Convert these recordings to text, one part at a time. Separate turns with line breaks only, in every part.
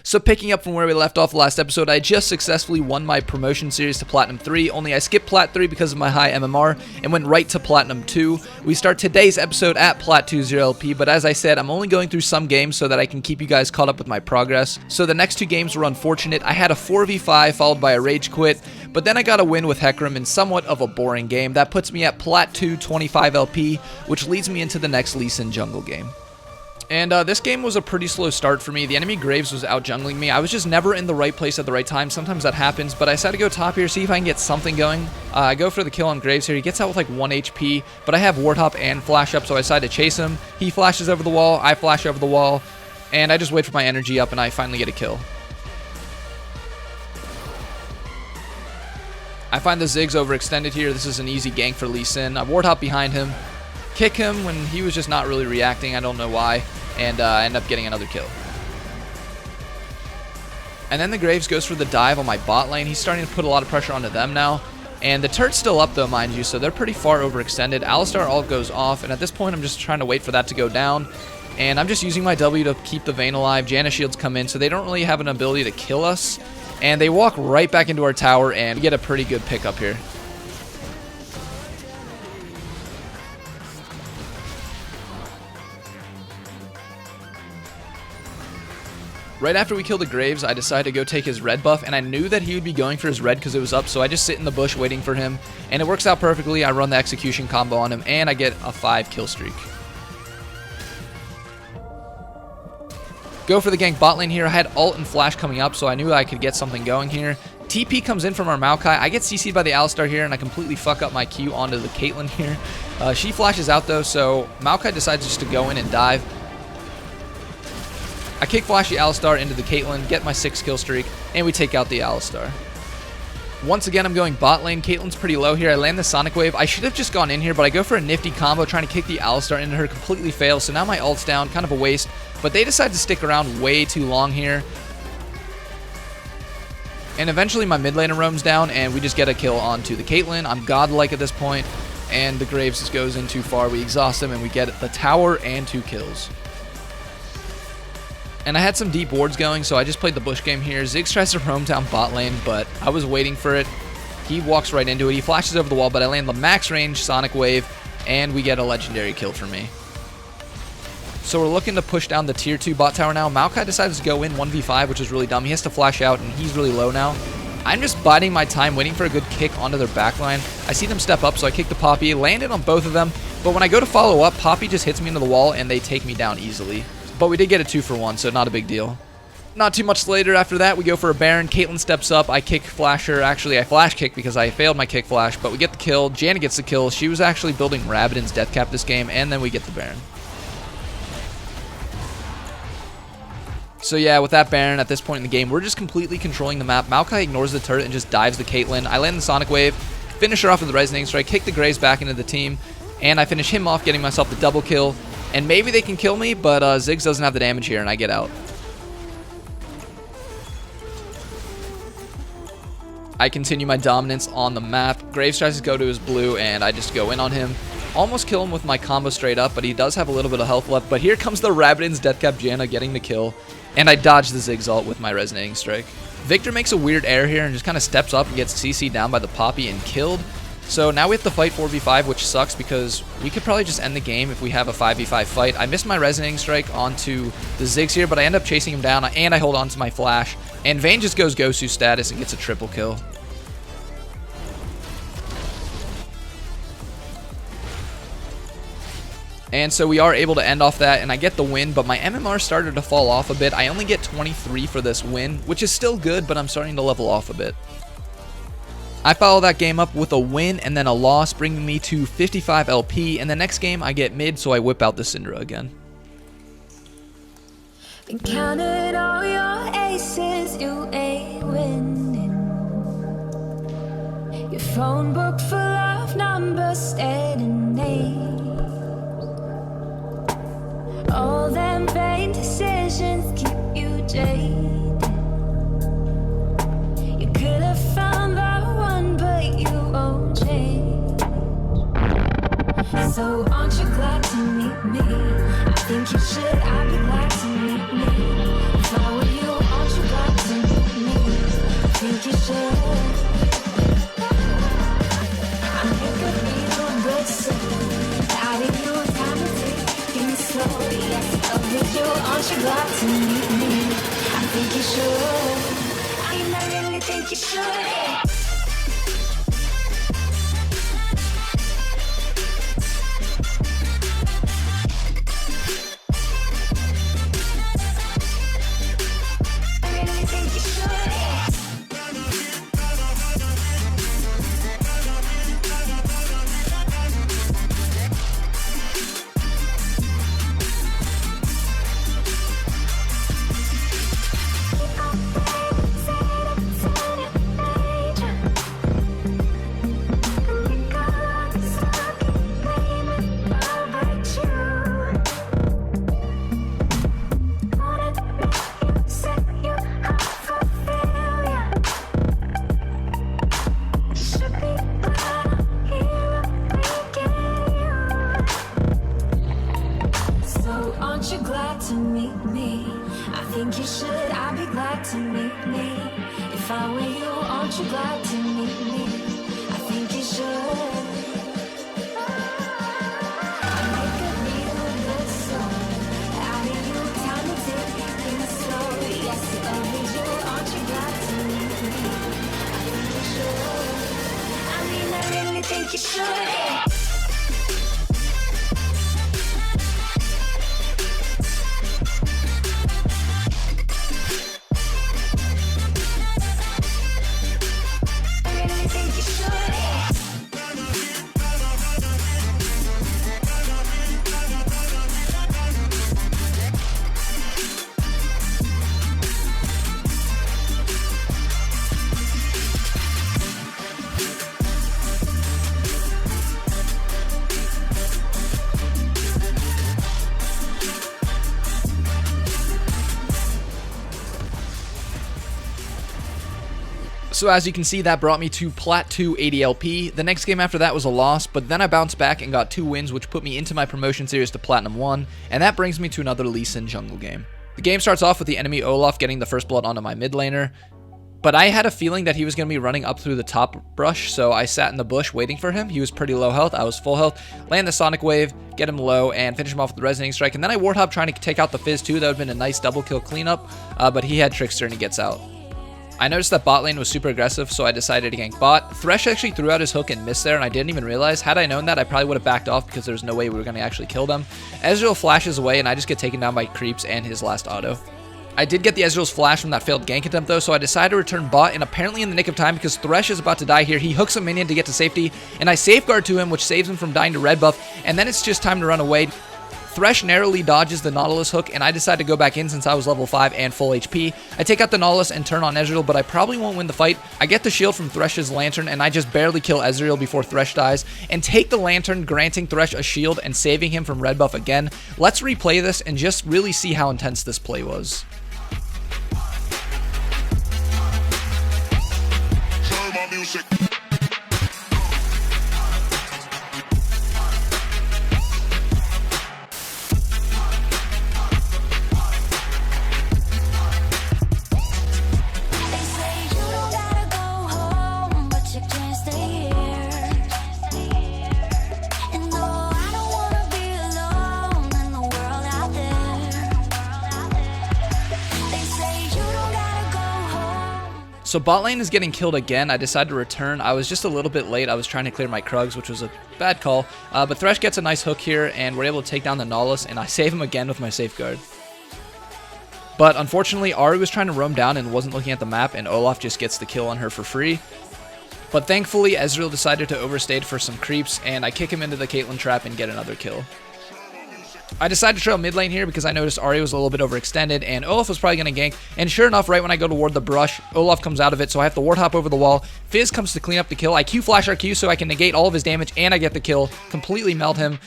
So picking up from where we left off last episode, I just successfully won my promotion series to Platinum 3, only I skipped Plat 3 because of my high MMR and went right to Platinum 2. We start today's episode at Plat 20 LP, but as I said, I'm only going through some games so that I can keep you guys caught up with my progress. So the next 2 games were unfortunate. I had a 4v5 followed by a rage quit, but then I got a win with Heizman in somewhat of a boring game. That puts me at Plat 2 25 LP, which leads me into the next Lee Sin jungle game. And this game was a pretty slow start for me. The enemy Graves was out jungling me. I was just never in the right place at the right time. Sometimes that happens, but I decided to go top here, see if I can get something going. I go for the kill on Graves here. He gets out with like 1 HP, but I have Ward Hop and Flash up, so I decide to chase him. He flashes over the wall, I flash over the wall, and I just wait for my energy up, and I finally get a kill. I find the Ziggs overextended here. This is an easy gank for Lee Sin. I Ward Hop behind him, kick him when he was just not really reacting. I don't know why. And I end up getting another kill. And then the Graves goes for the dive on my bot lane. He's starting to put a lot of pressure onto them now. And the turret's still up though, mind you, so they're pretty far overextended. Alistar ult goes off, and at this point I'm just trying to wait for that to go down. And I'm just using my W to keep the Vayne alive. Janna shields come in, so they don't really have an ability to kill us. And they walk right back into our tower, and we get a pretty good pickup here. Right after we kill the Graves, I decided to go take his red buff, and I knew that he would be going for his red because it was up, so I just sit in the bush waiting for him, and it works out perfectly. I run the execution combo on him, and I get a 5 kill streak. Go for the gank bot lane here. I had ult and flash coming up, so I knew I could get something going here. TP comes in from our Maokai. I get CC'd by the Alistar here, and I completely fuck up my Q onto the Caitlyn here. She flashes out, though, so Maokai decides just to go in and dive. I kick Flashy Alistar into the Caitlyn, get my 6 kill streak, and we take out the Alistar. Once again, I'm going bot lane. Caitlyn's pretty low here. I land the Sonic Wave. I should have just gone in here, but I go for a nifty combo trying to kick the Alistar into her, completely fails. So now my ult's down, kind of a waste. But they decide to stick around way too long here. And eventually my mid laner roams down, and we just get a kill onto the Caitlyn. I'm godlike at this point, and the Graves just goes in too far. We exhaust him, and we get the tower and 2 kills. And I had some deep wards going, so I just played the bush game here. Ziggs tries to roam down bot lane, but I was waiting for it. He walks right into it. He flashes over the wall, but I land the max range Sonic Wave, and we get a legendary kill for me. So we're looking to push down the tier 2 bot tower now. Maokai decides to go in 1v5, which is really dumb. He has to flash out, and he's really low now. I'm just biding my time, waiting for a good kick onto their backline. I see them step up, so I kick the Poppy, landed on both of them. But when I go to follow up, Poppy just hits me into the wall, and they take me down easily. But we did get a 2 for 1, so not a big deal. Not too much later after that, we go for a Baron. Caitlyn steps up. I kick Flasher. Actually, I flash kick because I failed my kick flash, but we get the kill. Janna gets the kill. She was actually building Rabadon's death cap this game, and then we get the Baron. So yeah, with that Baron at this point in the game, we're just completely controlling the map. Maokai ignores the turret and just dives the Caitlyn. I land the Sonic Wave, finish her off with the Resonating Strike, kick the Graves back into the team, and I finish him off, getting myself the double kill. And maybe they can kill me, but Ziggs doesn't have the damage here, and I get out. I continue my dominance on the map. Graves tries to go to his blue, and I just go in on him. Almost kill him with my combo straight up, but he does have a little bit of health left. But here comes the Rabadon's Deathcap Janna getting the kill, and I dodge the Ziggs ult with my Resonating Strike. Victor makes a weird air here and just kind of steps up and gets CC'd down by the Poppy and killed. So now we have to fight 4v5, which sucks because we could probably just end the game if we have a 5v5 fight. I missed my Resonating Strike onto the Ziggs here, but I end up chasing him down, and I hold on to my flash. And Vayne just goes Gosu status and gets a triple kill. And so we are able to end off that, and I get the win, but my MMR started to fall off a bit. I only get 23 for this win, which is still good, but I'm starting to level off a bit. I follow that game up with a win and then a loss, bringing me to 55 LP, and the next game I get mid, so I whip out the Syndra again.
Been counted all your aces, you ain't winning. Your phone book full of numbers, stating names. All them vain decisions keep you jaded. You could have found the one, but you won't change. So aren't you glad to meet me? I think you should, I'd be glad to meet me. If I were you, aren't you aren't you glad to meet me? I think you should. I mean, I really think you should. Aren't you glad to meet me? I think you should. I'd be glad to meet me. If I were you, aren't you glad to meet me? I think you should. I make a real good song out of you, time to take things slow. Yes, I love you. Aren't you glad to meet me? I think you should. I mean, I really think you should.
So as you can see, that brought me to Plat 2 ADLP. The next game after that was a loss, but then I bounced back and got 2 wins, which put me into my promotion series to Platinum 1, and that brings me to another Lee Sin jungle game. The game starts off with the enemy Olaf getting the first blood onto my mid laner, but I had a feeling that he was going to be running up through the top brush, so I sat in the bush waiting for him. He was pretty low health, I was full health. Land the Sonic Wave, get him low, and finish him off with the Resonating Strike, and then I Warthog trying to take out the Fizz too. That would have been a nice double kill cleanup, but he had Trickster and he gets out. I noticed that bot lane was super aggressive, so I decided to gank bot. Thresh actually threw out his hook and missed there, and I didn't even realize. Had I known that, I probably would have backed off because there's no way we were going to actually kill them. Ezreal flashes away, and I just get taken down by creeps and his last auto. I did get the Ezreal's flash from that failed gank attempt though, so I decided to return bot, and apparently in the nick of time because Thresh is about to die here. He hooks a minion to get to safety, and I safeguard to him, which saves him from dying to red buff, and then it's just time to run away. Thresh narrowly dodges the Nautilus hook, and I decide to go back in since I was level 5 and full HP. I take out the Nautilus and turn on Ezreal, but I probably won't win the fight. I get the shield from Thresh's Lantern, and I just barely kill Ezreal before Thresh dies, and take the Lantern, granting Thresh a shield and saving him from red buff again. Let's replay this and just really see how intense this play was. So bot lane is getting killed again. I decided to return. I was just a little bit late. I was trying to clear my Krugs, which was a bad call. But Thresh gets a nice hook here, and we're able to take down the Nautilus, and I save him again with my safeguard. But unfortunately, Ahri was trying to roam down and wasn't looking at the map, and Olaf just gets the kill on her for free. But thankfully, Ezreal decided to overstay for some creeps, and I kick him into the Caitlyn trap and get another kill. I decided to trail mid lane here because I noticed Ahri was a little bit overextended, and Olaf was probably going to gank. And sure enough, right when I go toward the brush, Olaf comes out of it, so I have to ward hop over the wall. Fizz comes to clean up the kill. I Q flash our Q so I can negate all of his damage, and I get the kill, completely melt him.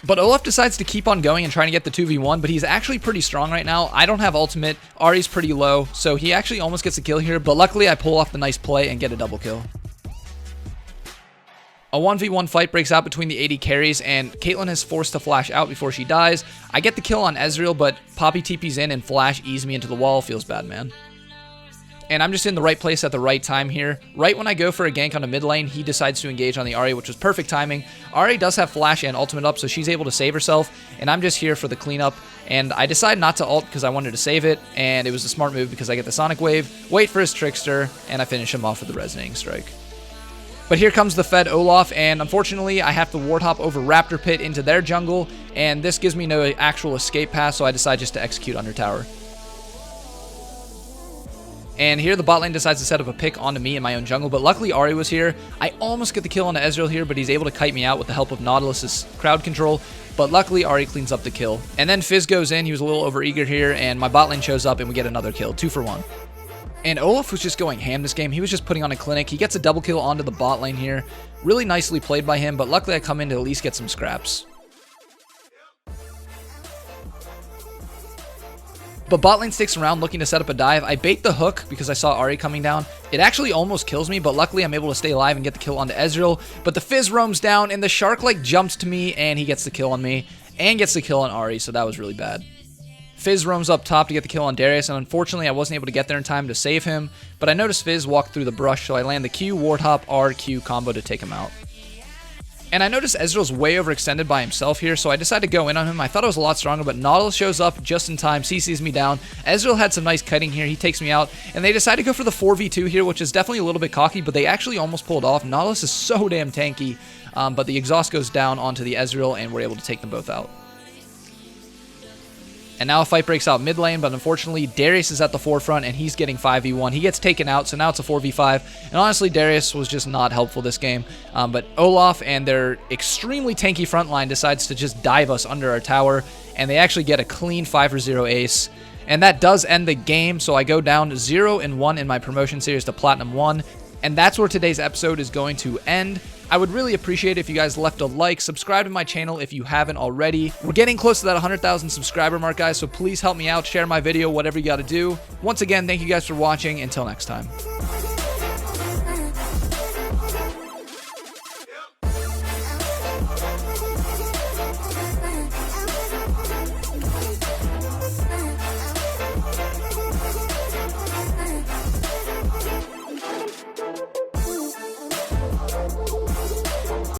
But Olaf decides to keep on going and trying to get the 2v1, but he's actually pretty strong right now. I don't have ultimate. Ahri's pretty low, so he actually almost gets a kill here, but luckily I pull off the nice play and get a double kill. A 1v1 fight breaks out between the AD carries, and Caitlyn is forced to flash out before she dies. I get the kill on Ezreal, but Poppy TP's in and Flash ease me into the wall. Feels bad, man. And I'm just in the right place at the right time here. Right when I go for a gank on the mid lane, he decides to engage on the Ahri, which was perfect timing. Ahri does have flash and ultimate up, so she's able to save herself, and I'm just here for the cleanup. And I decided not to ult because I wanted to save it, and it was a smart move because I get the Sonic Wave, wait for his Trickster, and I finish him off with the Resonating Strike. But here comes the Fed Olaf, and unfortunately I have to ward hop over Raptor Pit into their jungle, and this gives me no actual escape path, so I decide just to execute under tower. And here the bot lane decides to set up a pick onto me in my own jungle, but luckily Ahri was here. I almost get the kill on Ezreal here, but he's able to kite me out with the help of Nautilus's crowd control, but luckily Ahri cleans up the kill. And then Fizz goes in, he was a little overeager here, and my bot lane shows up and we get another kill, 2 for 1. And Olaf was just going ham this game. He was just putting on a clinic. He gets a double kill onto the bot lane here. Really nicely played by him, but luckily I come in to at least get some scraps. But bot lane sticks around looking to set up a dive. I bait the hook because I saw Ahri coming down. It actually almost kills me, but luckily I'm able to stay alive and get the kill onto Ezreal. But the Fizz roams down, and the Shark like jumps to me, and he gets the kill on me, and gets the kill on Ahri, so that was really bad. Fizz roams up top to get the kill on Darius, and unfortunately I wasn't able to get there in time to save him. But I noticed Fizz walk through the brush, so I land the Q, Ward Hop, R, Q combo to take him out. And I noticed Ezreal's way overextended by himself here, so I decided to go in on him. I thought I was a lot stronger, but Nautilus shows up just in time, CCs me down. Ezreal had some nice kiting here, he takes me out, and they decide to go for the 4v2 here, which is definitely a little bit cocky, but they actually almost pulled off. Nautilus is so damn tanky, but the exhaust goes down onto the Ezreal, and we're able to take them both out. And now a fight breaks out mid lane, but unfortunately Darius is at the forefront and he's getting 5v1. He gets taken out, so now it's a 4v5. And honestly, Darius was just not helpful this game. But Olaf and their extremely tanky front line decides to just dive us under our tower, and they actually get a clean 5-0 ace. And that does end the game, so I go down 0-1 in my promotion series to Platinum 1. And that's where today's episode is going to end. I would really appreciate it if you guys left a like, subscribe to my channel if you haven't already. We're getting close to that 100,000 subscriber mark, guys, so please help me out, share my video, whatever you got to do. Once again, thank you guys for watching. Until next time.